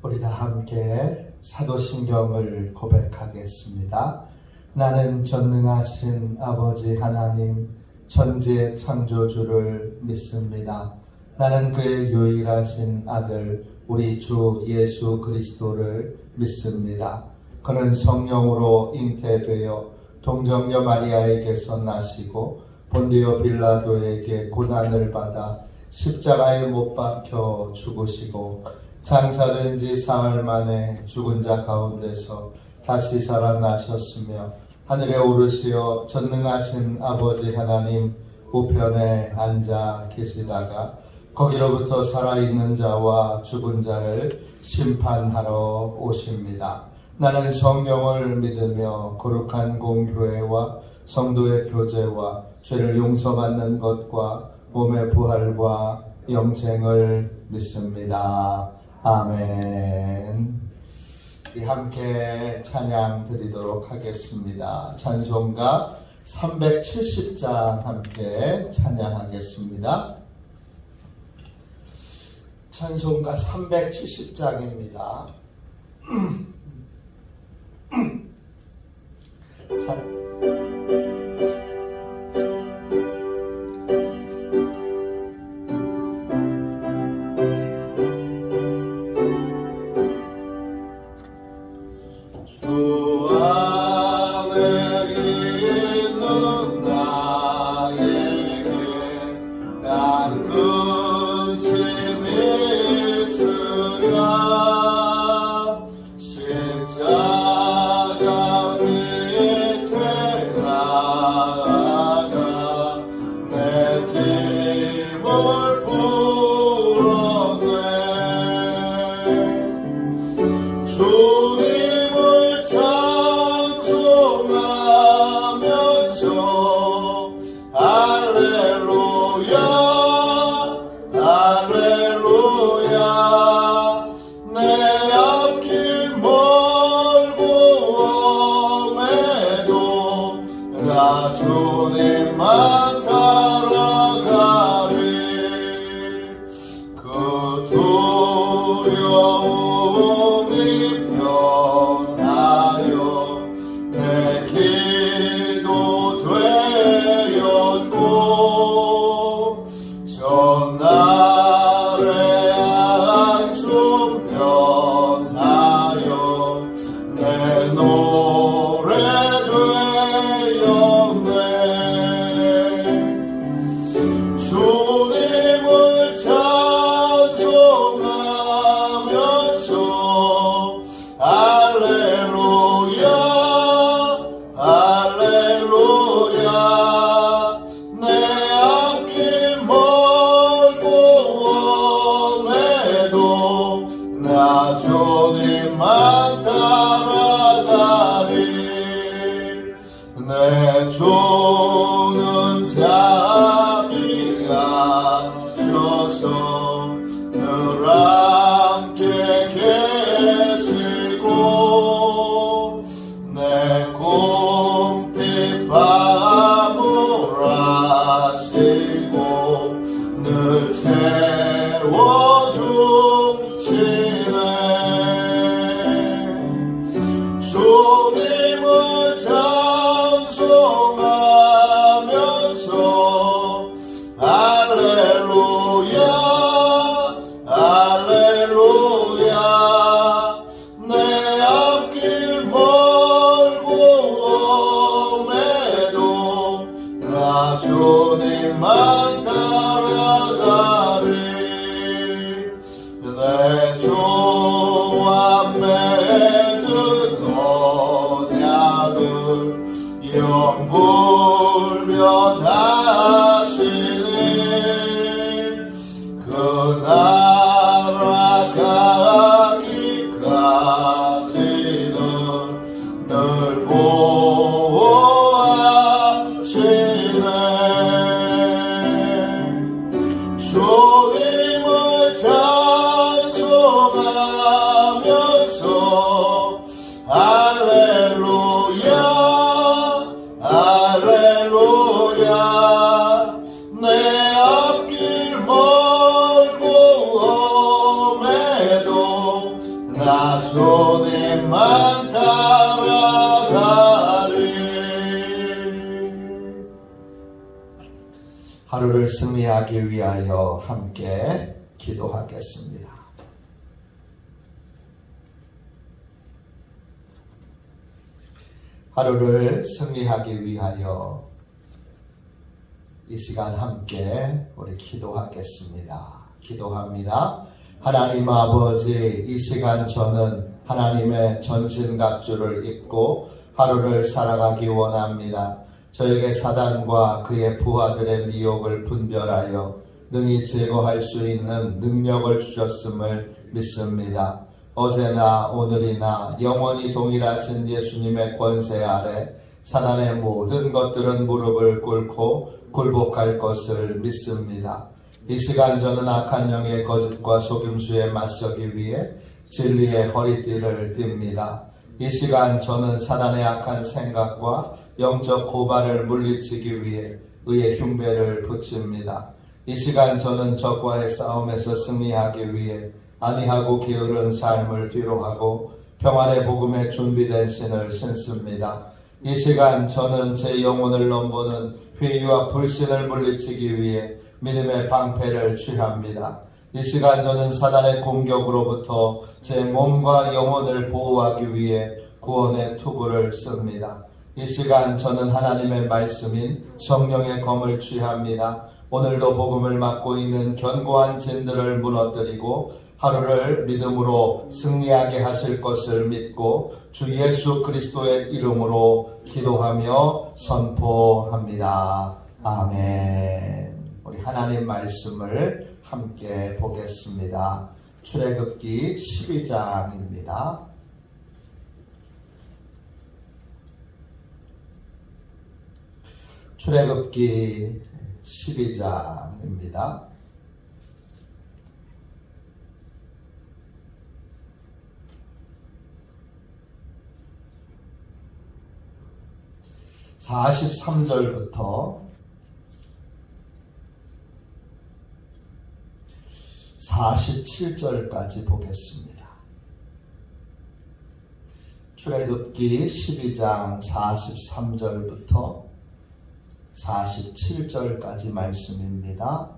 우리 다 함께 사도신경을 고백하겠습니다. 나는 전능하신 아버지 하나님 천지의 창조주를 믿습니다. 나는 그의 유일하신 아들 우리 주 예수 그리스도를 믿습니다. 그는 성령으로 잉태되어 동정녀 마리아에게서 나시고 본디오 빌라도에게 고난을 받아 십자가에 못 박혀 죽으시고 장사된 지 사흘 만에 죽은 자 가운데서 다시 살아나셨으며 하늘에 오르시어 전능하신 아버지 하나님 우편에 앉아 계시다가 거기로부터 살아있는 자와 죽은 자를 심판하러 오십니다. 나는 성령을 믿으며 거룩한 공교회와 성도의 교제와 죄를 용서받는 것과 몸의 부활과 영생을 믿습니다. 아멘. 우리 함께 찬양 드리도록 하겠습니다. 찬송가 370장 함께 찬양하겠습니다. 찬송가 370장입니다. 주님만 따라가리. 그 두려움이 변하여 내 기도 되었고 전날의 한숨 변하여 내 노래 주님을 찬송하면서 할렐루야 할렐루야 내 앞길 멀고 험해도 나 주님만 따라가리. 내 주는 자비하셔서 늘 함께 계시고 내 꿈빛 밤을 아시고 늘 채워주시네. 주님을 찬송하면서 할렐루야 할렐루야 내 앞길 멀고 험해도 나 주님만 따라가리. 내 주와 맺은 언약을 영불변하시니 그 나라 가기까지는 늘 보호하시네. 주님을 찬송하면서 할렐루야 할렐루야 내 앞길 멀고 험해도 나 승리하기 위하여 함께 기도하겠습니다. 하루를 승리하기 위하여 이 시간 함께 우리 기도하겠습니다. 기도합니다. 하나님 아버지, 이 시간 저는 하나님의 전신갑주를 입고 하루를 살아가기 원합니다. 저에게 사단과 그의 부하들의 미혹을 분별하여 능히 제거할 수 있는 능력을 주셨음을 믿습니다. 어제나 오늘이나 영원히 동일하신 예수님의 권세 아래 사단의 모든 것들은 무릎을 꿇고 굴복할 것을 믿습니다. 이 시간 저는 악한 영의 거짓과 속임수에 맞서기 위해 진리의 허리띠를 띱니다. 이 시간 저는 사단의 악한 생각과 영적 고발을 물리치기 위해 의의 흉배를 붙입니다. 이 시간 저는 적과의 싸움에서 승리하기 위해 안이하고 게으른 삶을 뒤로하고 평안의 복음에 준비된 신을 신습니다. 이 시간 저는 제 영혼을 넘보는 회의와 불신을 물리치기 위해 믿음의 방패를 취합니다. 이 시간 저는 사단의 공격으로부터 제 몸과 영혼을 보호하기 위해 구원의 투구를 씁니다. 이 시간 저는 하나님의 말씀인 성령의 검을 취합니다. 오늘도 복음을 맡고 있는 견고한 진들을 무너뜨리고 하루를 믿음으로 승리하게 하실 것을 믿고 주 예수 그리스도의 이름으로 기도하며 선포합니다. 아멘. 우리 하나님 말씀을 함께 보겠습니다. 출애굽기 12장입니다. 출애굽기 12장입니다. 43절부터 47절까지 보겠습니다. 출애굽기 12장 43절부터 47절까지 말씀입니다.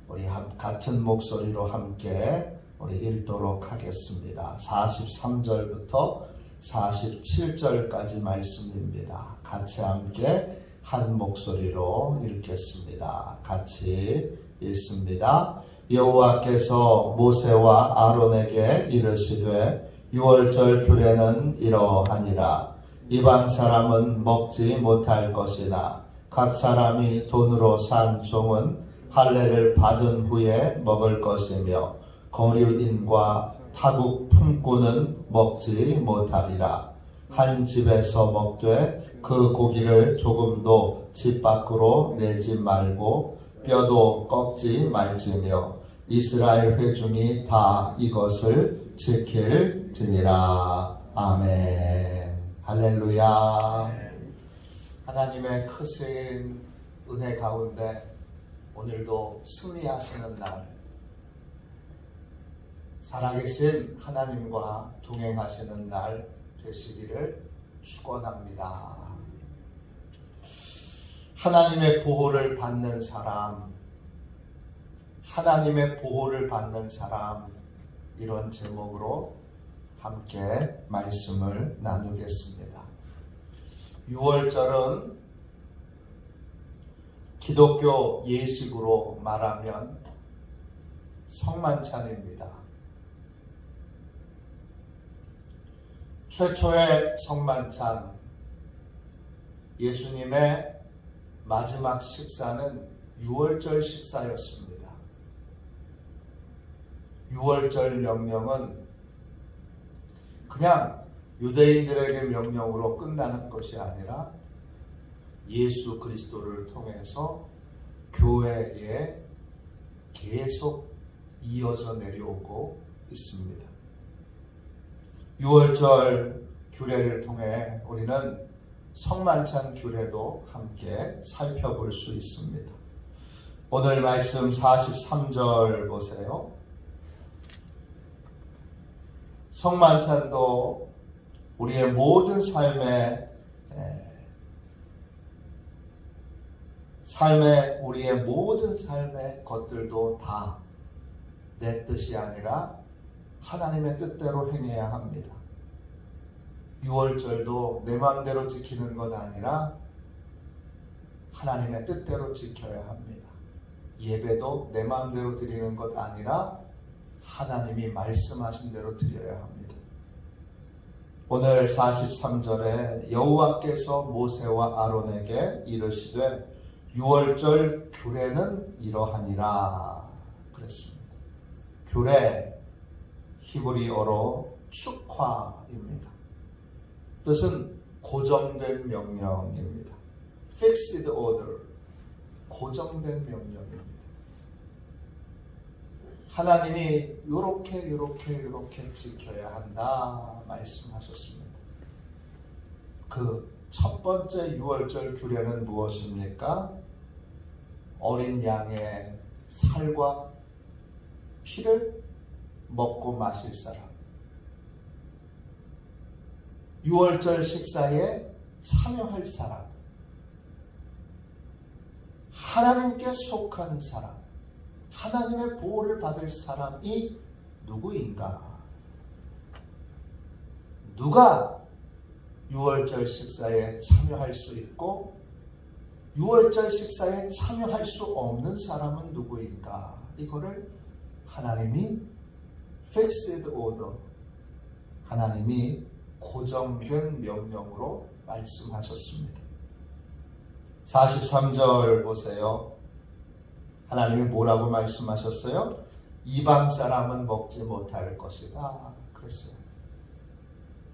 우리 같은 목소리로 함께 우리 읽도록 하겠습니다. 43절부터 47절까지 말씀입니다. 같이 함께 한 목소리로 읽겠습니다. 같이 읽습니다. 여호와께서 모세와 아론에게 이르시되 유월절 규례는 이러하니라. 이방 사람은 먹지 못할 것이나 각 사람이 돈으로 산 종은 할례를 받은 후에 먹을 것이며 거류인과 타국 품꾼은 먹지 못하리라. 한 집에서 먹되 그 고기를 조금도 집 밖으로 내지 말고 뼈도 꺾지 말지며 이스라엘 회중이 다 이것을 지킬지니라. 아멘. 할렐루야. 하나님의 크신 은혜 가운데 오늘도 승리하시는 날, 살아계신 하나님과 동행하시는 날 되시기를 축원합니다. 하나님의 보호를 받는 사람, 하나님의 보호를 받는 사람, 이런 제목으로 함께 말씀을 나누겠습니다. 6월절은 기독교 예식으로 말하면 성만찬입니다. 최초의 성만찬, 예수님의 마지막 식사는 6월절 식사였습니다. 6월절 명령은 그냥 유대인들에게 명령으로 끝나는 것이 아니라 예수 그리스도를 통해서 교회에 계속 이어져 내려오고 있습니다. 6월절 규례를 통해 우리는 성만찬 규례도 함께 살펴볼 수 있습니다. 오늘 말씀 43절 보세요. 성만찬도 우리의 모든 삶의 삶의 우리의 모든 삶의 것들도 다 내 뜻이 아니라 하나님의 뜻대로 행해야 합니다. 유월절도 내 마음대로 지키는 것 아니라 하나님의 뜻대로 지켜야 합니다. 예배도 내 마음대로 드리는 것 아니라 하나님이 말씀하신 대로 드려야 합니다. 오늘 43절에 여호와께서 모세와 아론에게 이르시되 유월절 규례는 이러하니라 그랬습니다. 규례, 히브리어로 축화입니다. 뜻은 고정된 명령입니다. Fixed order, 고정된 명령입니다. 하나님이 요렇게 지켜야 한다 말씀하셨습니다. 그 첫 번째 유월절 규례는 무엇입니까? 어린 양의 살과 피를 먹고 마실 사람. 유월절 식사에 참여할 사람. 하나님께 속한 사람. 하나님의 보호를 받을 사람이 누구인가? 누가 유월절 식사에 참여할 수 있고 유월절 식사에 참여할 수 없는 사람은 누구인가? 이거를 하나님이 Fixed Order, 하나님이 고정된 명령으로 말씀하셨습니다. 43절 보세요. 하나님이 뭐라고 말씀하셨어요? 이방 사람은 먹지 못할 것이다 그랬어요.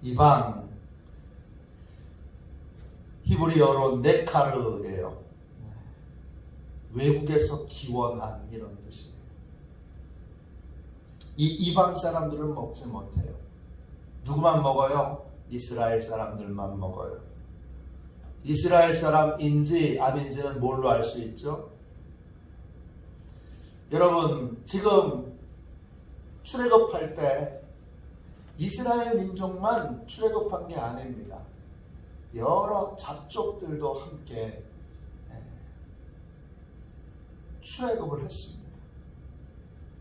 이방, 히브리어로 네카르예요. 외국에서 기원한 이런 뜻이에요. 이 이방 사람들은 먹지 못해요. 누구만 먹어요? 이스라엘 사람들만 먹어요. 이스라엘 사람인지 아닌지는 뭘로 알 수 있죠? 여러분, 지금 출애굽할 때 이스라엘 민족만 출애굽한 게 아닙니다. 여러 잡족들도 함께 출애굽을 했습니다.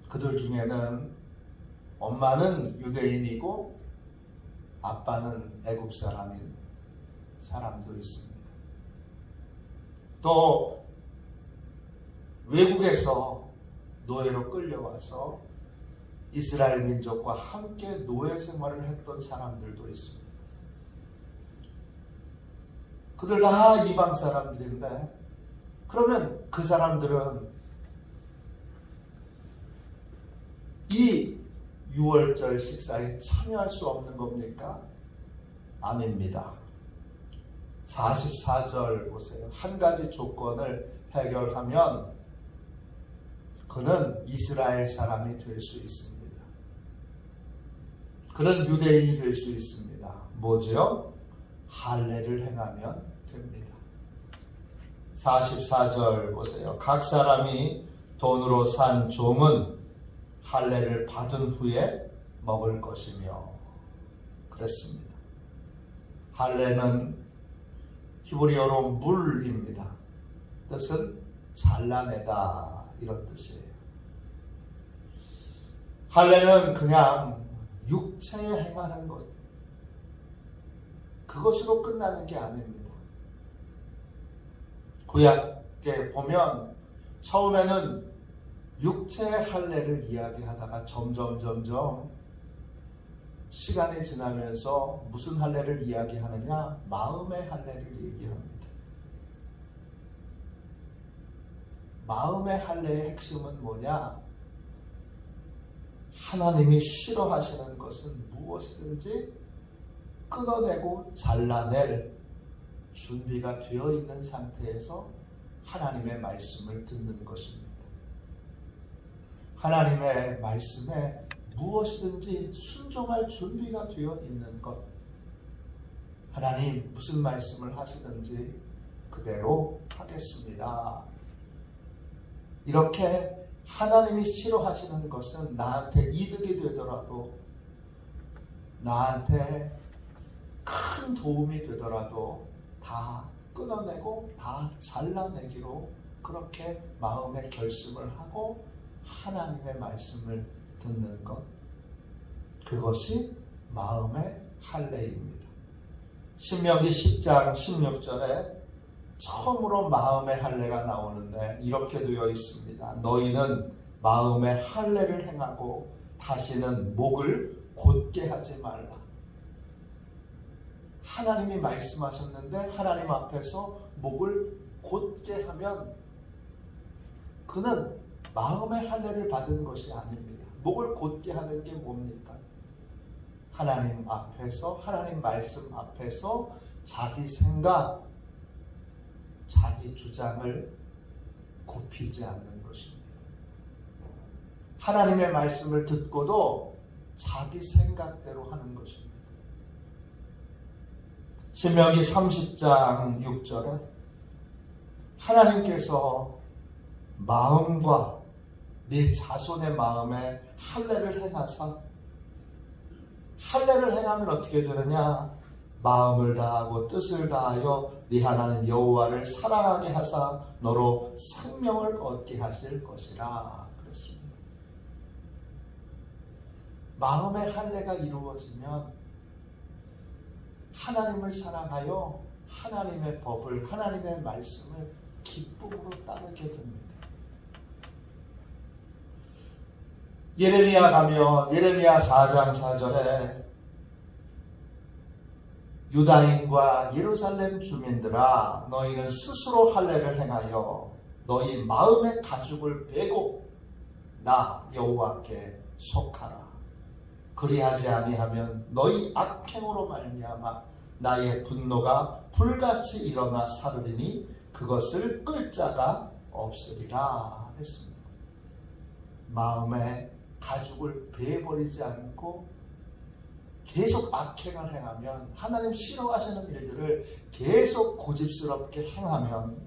그들 중에는 엄마는 유대인이고 아빠는 애굽 사람인 사람도 있습니다. 또 외국에서 노예로 끌려와서 이스라엘 민족과 함께 노예 생활을 했던 사람들도 있습니다. 그들 다 이방 사람들인데 그러면 그 사람들은 이 유월절 식사에 참여할 수 없는 겁니까? 아닙니다. 44절 보세요. 한 가지 조건을 해결하면 그는 이스라엘 사람이 될 수 있습니다. 그는 유대인이 될 수 있습니다. 뭐죠? 할례를 행하면 됩니다. 44절 보세요. 각 사람이 돈으로 산 종은 할례를 받은 후에 먹을 것이며 그랬습니다. 할례는 히브리어로 물입니다. 뜻은 잘라내다 이런 뜻이에요. 할례는 그냥 육체에 행하는 것, 그것으로 끝나는 게 아닙니다. 구약에 보면 처음에는 육체의 할례를 이야기하다가 점점 시간이 지나면서 무슨 할례를 이야기하느냐? 마음의 할례를 얘기합니다. 마음의 할례의 핵심은 뭐냐? 하나님이 싫어하시는 것은 무엇이든지 끊어내고 잘라낼 준비가 되어 있는 상태에서 하나님의 말씀을 듣는 것입니다. 하나님의 말씀에 무엇이든지 순종할 준비가 되어 있는 것. 하나님 무슨 말씀을 하시든지 그대로 하겠습니다. 이렇게 하나님이 싫어하시는 것은 나한테 이득이 되더라도, 나한테 큰 도움이 되더라도 다 끊어내고 다 잘라내기로 그렇게 마음의 결심을 하고 하나님의 말씀을 듣는 것, 그것이 마음의 할례입니다. 신명기 10장 16절에 처음으로 마음의 할례가 나오는데 이렇게 되어 있습니다. 너희는 마음의 할례를 행하고 다시는 목을 곧게 하지 말라. 하나님이 말씀하셨는데 하나님 앞에서 목을 곧게 하면 그는 마음의 할례를 받은 것이 아닙니다. 목을 곧게 하는 게 뭡니까? 하나님 앞에서, 하나님 말씀 앞에서 자기 생각, 자기 주장을 굽히지 않는 것입니다. 하나님의 말씀을 듣고도 자기 생각대로 하는 것입니다. 신명기 30장 6절에 하나님께서 마음과 네 자손의 마음에 할례를 행하사, 할례를 행하면 어떻게 되느냐? 마음을 다하고 뜻을 다하여 네 하나님 여호와를 사랑하게 하사 너로 생명을 얻게 하실 것이라 그랬습니다. 마음의 할례가 이루어지면 하나님을 사랑하여 하나님의 법을, 하나님의 말씀을 기쁨으로 따르게 됩니다. 예레미야 가면 예레미야 4장 4절에 유다인과 예루살렘 주민들아 너희는 스스로 할례를 행하여 너희 마음의 가죽을 베고 나 여호와께 속하라. 그리하지 아니하면 너희 악행으로 말미암아 나의 분노가 불같이 일어나 사르리니 그것을 끌 자가 없으리라 했습니다. 마음의 가죽을 베어버리지 않고 계속 악행을 행하면, 하나님 싫어하시는 일들을 계속 고집스럽게 행하면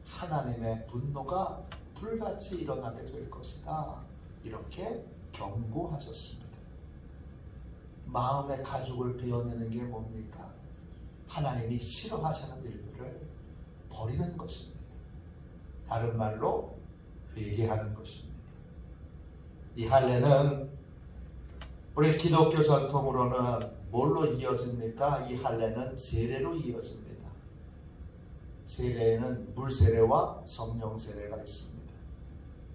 하나님의 분노가 불같이 일어나게 될 것이다. 이렇게 경고하셨습니다. 마음의 가죽을 베어내는 게 뭡니까? 하나님이 싫어하시는 일들을 버리는 것입니다. 다른 말로 회개하는 것입니다. 이 할례는 우리 기독교 전통으로는 뭘로 이어집니까? 이 할례는 세례로 이어집니다. 세례에는 물세례와 성령세례가 있습니다.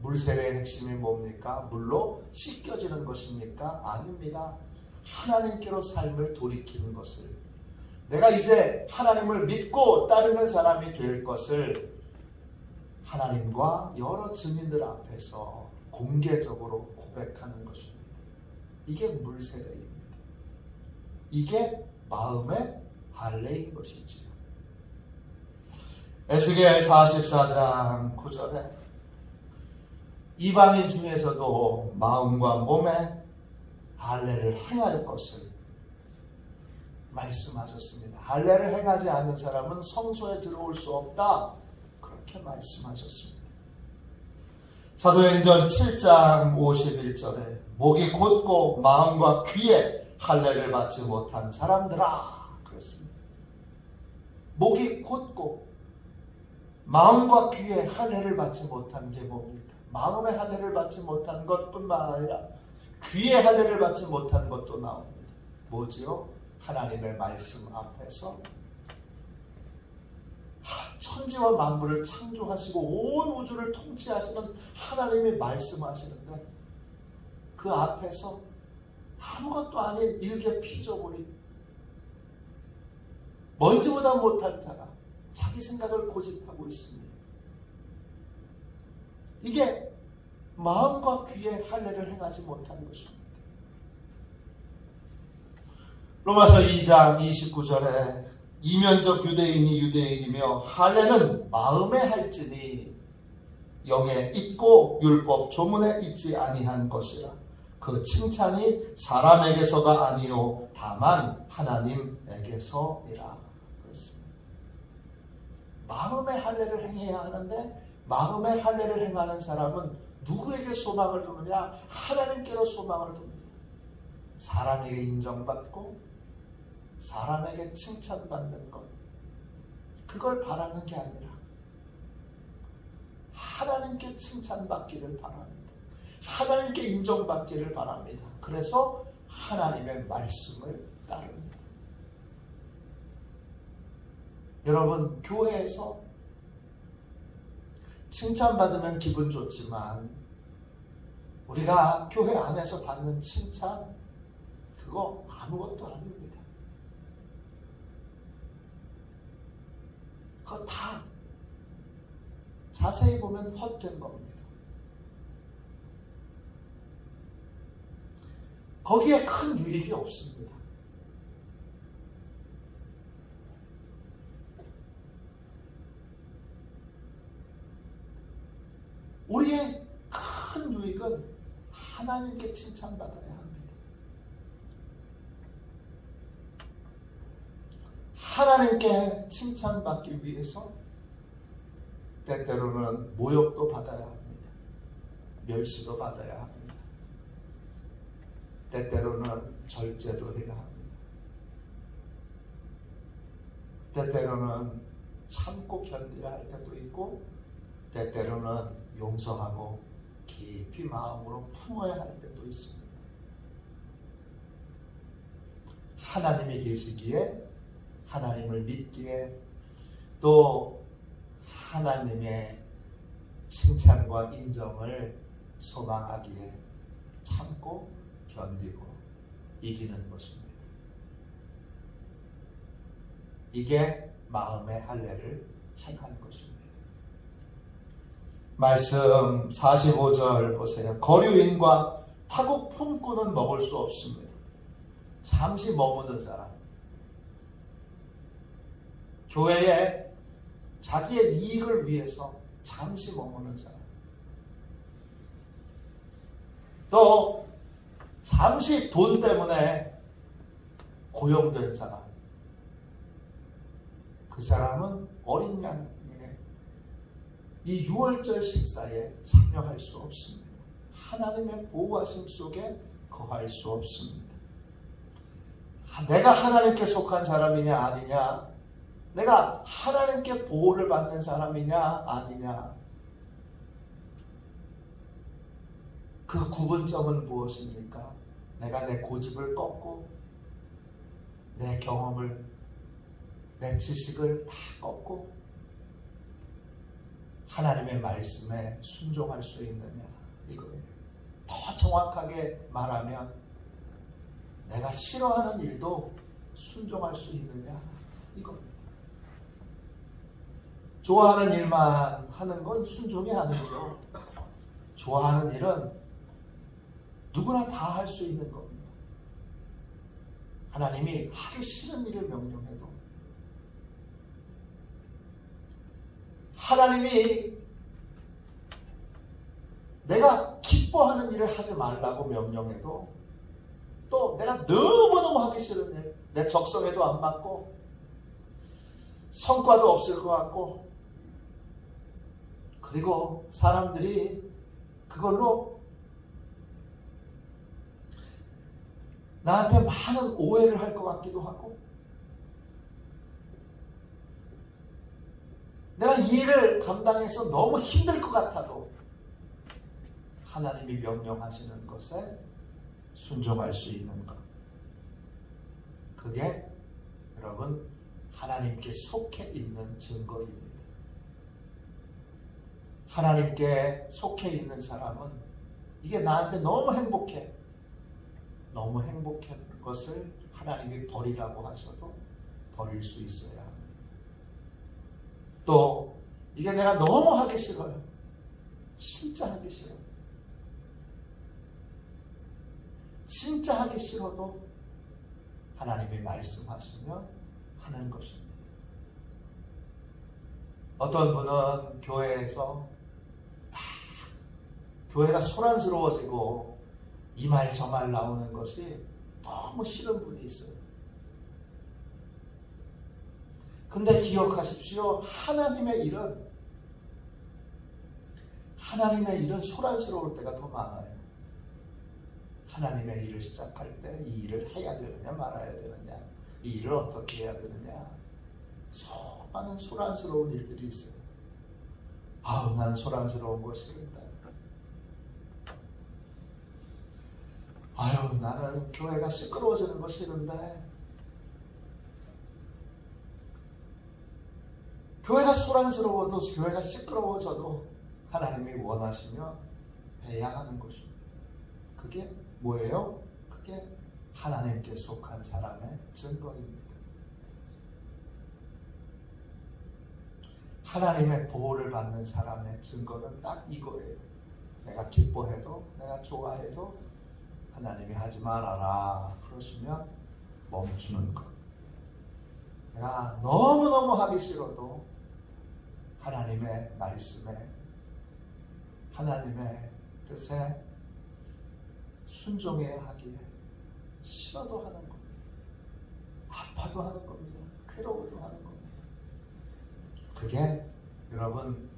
물세례의 핵심이 뭡니까? 물로 씻겨지는 것입니까? 아닙니다. 하나님께로 삶을 돌이키는 것을, 내가 이제 하나님을 믿고 따르는 사람이 될 것을 하나님과 여러 증인들 앞에서 공개적으로 고백하는 것입니다. 이게 물세례입니다. 이게 마음의 할례인 것이지요. 에스겔 44장 9절에 이방인 중에서도 마음과 몸에 할례를 행할 것을 말씀하셨습니다. 할례를 행하지 않는 사람은 성소에 들어올 수 없다. 그렇게 말씀하셨습니다. 사도행전 7장 51절에 목이 곧고 마음과 귀에 할례를 받지 못한 사람들아 그랬습니다. 목이 곧고 마음과 귀에 할례를 받지 못한 게 뭡니까? 마음의 할례를 받지 못한 것뿐만 아니라 귀의 할례를 받지 못한 것도 나옵니다. 뭐지요? 하나님의 말씀 앞에서 천지와 만물을 창조하시고 온 우주를 통치하시는 하나님이 말씀하시는데 그 앞에서 아무것도 아닌 일개 피조물이, 먼지보다 못한 자가 자기 생각을 고집하고 있습니다. 이게 마음과 귀에 할례를 행하지 못한 것입니다. 로마서 2장 29절에 이면적 유대인이 유대인이며 할례는 마음에 할지니 영에 있고 율법 조문에 있지 아니한 것이라. 그 칭찬이 사람에게서가 아니요 다만 하나님에게서니라. 그렇습니다. 마음의 할례를 행해야 하는데 마음의 할례를 행하는 사람은 누구에게 소망을 두느냐? 하나님께로 소망을 둡니다. 사람에게 인정받고 사람에게 칭찬받는 것, 그걸 바라는 게 아니라 하나님께 칭찬받기를 바랍니다. 하나님께 인정받기를 바랍니다. 그래서 하나님의 말씀을 따릅니다. 여러분, 교회에서 칭찬받으면 기분 좋지만 우리가 교회 안에서 받는 칭찬, 그거 아무것도 아닙니다. 그거 다 자세히 보면 헛된 겁니다. 거기에 큰 유익이 없습니다. 우리의 큰 유익은 하나님께 칭찬받아야 합니다. 하나님께 칭찬받기 위해서 때때로는 모욕도 받아야 합니다. 멸시도 받아야 합니다. 때때로는 절제도 해야 합니다. 때때로는 참고 견뎌야 할 때도 있고 때때로는 용서하고 깊이 마음으로 품어야 할 때도 있습니다. 하나님이 계시기에, 하나님을 믿기에, 또 하나님의 칭찬과 인정을 소망하기에 참고 견디고 이기는 것입니다. 이게 마음의 할례를 행한 것입니다. 말씀 45절 보세요. 거류인과 타국 품꾼은 먹을 수 없습니다. 잠시 머무는 사람, 교회에 자기의 이익을 위해서 잠시 머무는 사람, 또 잠시 돈 때문에 고용된 사람, 그 사람은 어린 양의 이 유월절 식사에 참여할 수 없습니다. 하나님의 보호하심 속에 거할 수 없습니다. 내가 하나님께 속한 사람이냐 아니냐, 내가 하나님께 보호를 받는 사람이냐 아니냐, 그 구분점은 무엇입니까? 내가 내 고집을 꺾고 내 경험을, 내 지식을 다 꺾고 하나님의 말씀에 순종할 수 있느냐, 이거예요. 더 정확하게 말하면 내가 싫어하는 일도 순종할 수 있느냐, 이겁니다. 좋아하는 일만 하는 건 순종이 아니죠. 좋아하는 일은 누구나 다 할 수 있는 겁니다. 하나님이 하기 싫은 일을 명령해도, 하나님이 내가 기뻐하는 일을 하지 말라고 명령해도, 또 내가 너무너무 하기 싫은 일, 내 적성에도 안 맞고 성과도 없을 것 같고, 그리고 사람들이 그걸로 나한테 많은 오해를 할 것 같기도 하고, 내가 이 일을 감당해서 너무 힘들 것 같아도 하나님이 명령하시는 것에 순종할 수 있는 것, 그게 여러분 하나님께 속해 있는 증거입니다. 하나님께 속해 있는 사람은 이게 나한테 너무 행복해, 너무 행복한 것을 하나님이 버리라고 하셔도 버릴 수 있어야 합니다. 또 이게 내가 너무 하기 싫어요, 진짜 하기 싫어요, 진짜 하기 싫어도 하나님이 말씀하시면 하는 것입니다. 어떤 분은 교회에서 교회가 소란스러워지고 이 말 저 말 나오는 것이 너무 싫은 분이 있어요. 근데 기억하십시오. 하나님의 일은 소란스러울 때가 더 많아요. 하나님의 일을 시작할 때 이 일을 해야 되느냐 말아야 되느냐, 이 일을 어떻게 해야 되느냐, 수많은 소란스러운 일들이 있어요. 아우 나는 소란스러운 거 싫은데. 아유 나는 교회가 시끄러워지는 거 싫은데. 교회가 소란스러워도 교회가 시끄러워져도 하나님이 원하시면 해야 하는 것입니다. 그게 뭐예요? 그게 하나님께 속한 사람의 증거입니다. 하나님의 보호를 받는 사람의 증거는 딱 이거예요. 내가 기뻐해도 내가 좋아해도 하나님이 하지 말아라 그러시면 멈추는 것. 내가 너무너무 하기 싫어도 하나님의 말씀에 하나님의 뜻에 순종해야 하기에 싫어도 하는 겁니다. 아파도 하는 겁니다. 괴로워도 하는 겁니다. 그게 여러분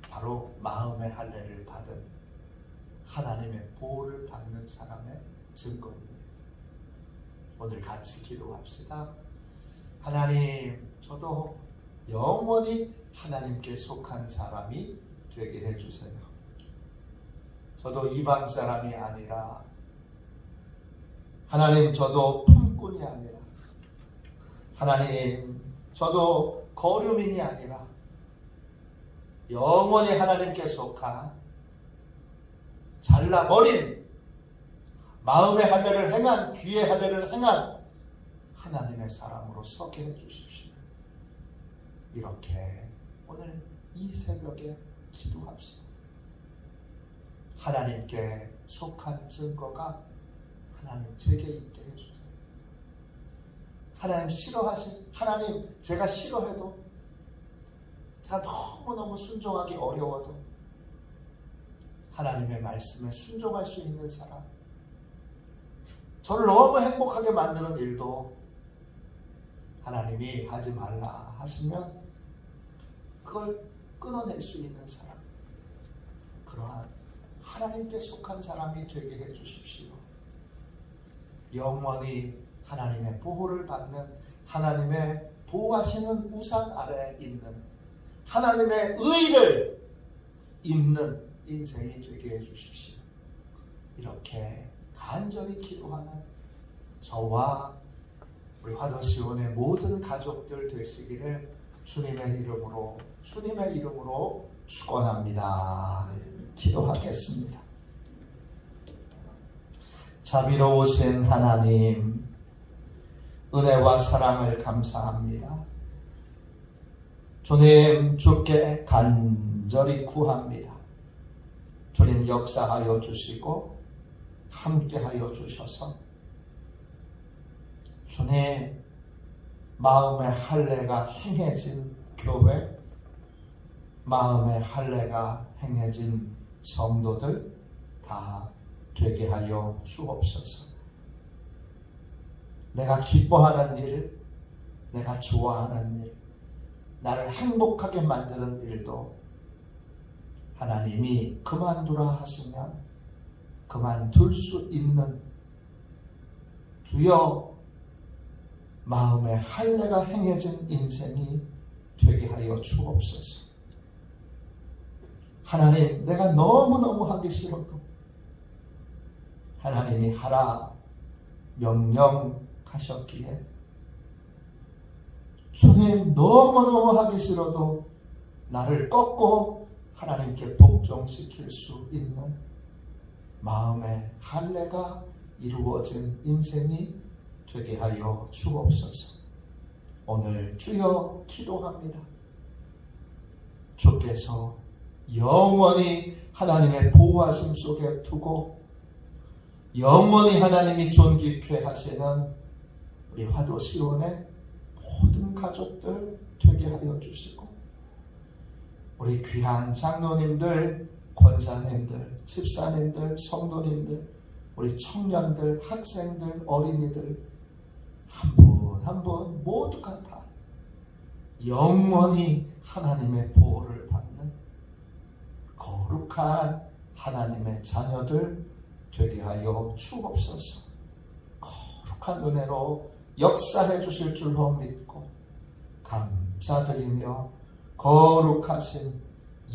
바로 마음의 할례를 받은 하나님의 보호를 받는 사람의 증거입니다. 오늘 같이 기도합시다. 하나님, 저도 영원히 하나님께 속한 사람이 되게 해주세요. 저도 이방 사람이 아니라 하나님, 저도 품꾼이 아니라 하나님, 저도 거류민이 아니라 영원히 하나님께 속한 잘라버린 마음의 할례를 행한 귀의 할례를 행한 하나님의 사람으로 서게 해주십시오. 이렇게 오늘 이 새벽에 기도합시다. 하나님께 속한 증거가 하나님 제게 있게 해주세요. 하나님 싫어하신 하나님 제가 싫어해도 제가 너무너무 순종하기 어려워도 하나님의 말씀에 순종할 수 있는 사람, 저를 너무 행복하게 만드는 일도 하나님이 하지 말라 하시면 그걸 끊어낼 수 있는 사람, 그러한 하나님께 속한 사람이 되게 해주십시오. 영원히 하나님의 보호를 받는, 하나님의 보호하시는 우산 아래에 있는, 하나님의 의를 입는 인생이 되게 해주십시오. 이렇게 간절히 기도하는 저와 우리 화도시원의 모든 가족들 되시기를 주님의 이름으로 축원합니다. 기도하겠습니다. 자비로우신 하나님, 은혜와 사랑을 감사합니다. 주님, 주께 간절히 구합니다. 주님 역사하여 주시고 함께하여 주셔서 주님 마음의 할례가 행해진 교회, 마음의 할례가 행해진 성도들 다 되게 하여 주옵소서. 내가 기뻐하는 일, 내가 좋아하는 일, 나를 행복하게 만드는 일도 하나님이 그만두라 하시면 그만둘 수 있는 주여 마음의 할례가 행해진 인생이 되게 하여 주옵소서. 하나님, 내가 너무너무 하기 싫어도 하나님이 하라 명령하셨기에 주님 너무너무 하기 싫어도 나를 꺾고 하나님께 복종시킬 수 있는 마음의 할례가 이루어진 인생이 되게 하여 주옵소서. 오늘 주여 기도합니다. 주께서 영원히 하나님의 보호하심 속에 두고 영원히 하나님이 존귀케 하시는 우리 화도시원의 모든 가족들 되게 하여 주시고 우리 귀한 장로님들, 권사님들, 집사님들, 성도님들, 우리 청년들, 학생들, 어린이들 한 분 한 분 모두가 다 영원히 하나님의 보호를 받는 거룩한 하나님의 자녀들 되게 하여 주옵소서. 거룩한 은혜로 역사해 주실 줄로 믿고 감사드리며 거룩하신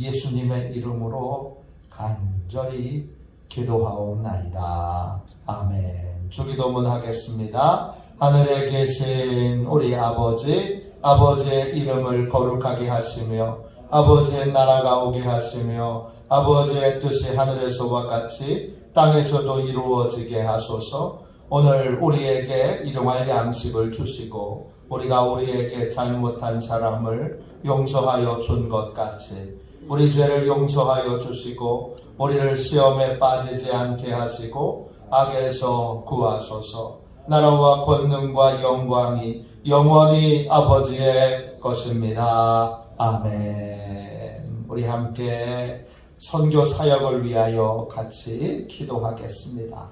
예수님의 이름으로 간절히 기도하옵나이다. 아멘. 주기도문 하겠습니다. 하늘에 계신 우리 아버지, 아버지의 이름을 거룩하게 하시며 아버지의 나라가 오게 하시며 아버지의 뜻이 하늘에서와 같이 땅에서도 이루어지게 하소서. 오늘 우리에게 일용할 양식을 주시고 우리가 우리에게 잘못한 사람을 용서하여 준 것 같이 우리 죄를 용서하여 주시고 우리를 시험에 빠지지 않게 하시고 악에서 구하소서. 나라와 권능과 영광이 영원히 아버지의 것입니다. 아멘. 우리 함께 선교 사역을 위하여 같이 기도하겠습니다.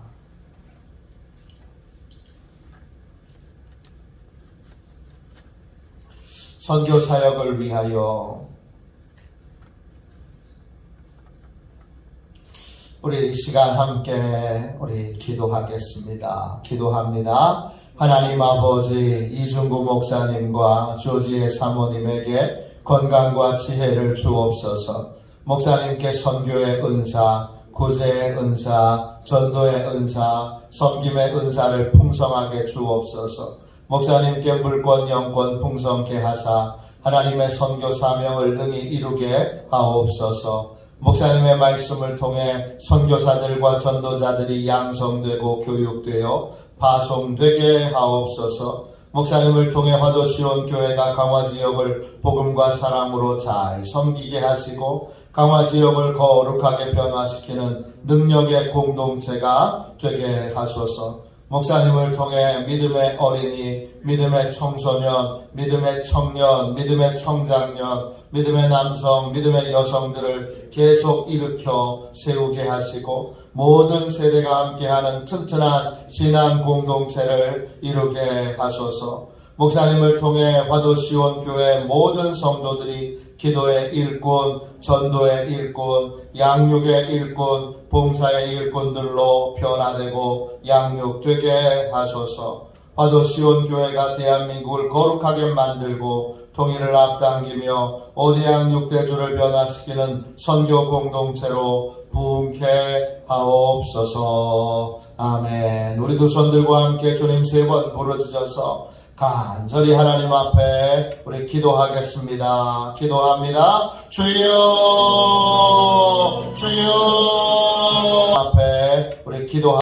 선교 사역을 위하여 우리 이 시간 함께 우리 기도하겠습니다. 기도합니다. 하나님 아버지, 이중구 목사님과 조지의 사모님에게 건강과 지혜를 주옵소서. 목사님께 선교의 은사, 구제의 은사, 전도의 은사, 섬김의 은사를 풍성하게 주옵소서. 목사님께 물권 영권 풍성케 하사 하나님의 선교 사명을 능히 이루게 하옵소서. 목사님의 말씀을 통해 선교사들과 전도자들이 양성되고 교육되어 파송되게 하옵소서. 목사님을 통해 화도시온 교회가 강화지역을 복음과 사랑으로 잘 섬기게 하시고 강화지역을 거룩하게 변화시키는 능력의 공동체가 되게 하소서. 목사님을 통해 믿음의 어린이, 믿음의 청소년, 믿음의 청년, 믿음의 청장년, 믿음의 남성, 믿음의 여성들을 계속 일으켜 세우게 하시고 모든 세대가 함께하는 튼튼한 신앙 공동체를 이루게 하소서. 목사님을 통해 화도시온 교회 모든 성도들이 기도의 일꾼, 전도의 일꾼, 양육의 일꾼, 봉사의 일꾼들로 변화되고 양육되게 하소서. 화도시온 교회가 대한민국을 거룩하게 만들고 통일을 앞당기며 오대양 6대주를 변화시키는 선교 공동체로 부흥케 하옵소서. 아멘. 우리 두 손들과 함께 주님 3번 부르짖어서 간절히 하나님 앞에 우리 기도하겠습니다. 기도합니다. 주여, 주여 앞에 우리 기도하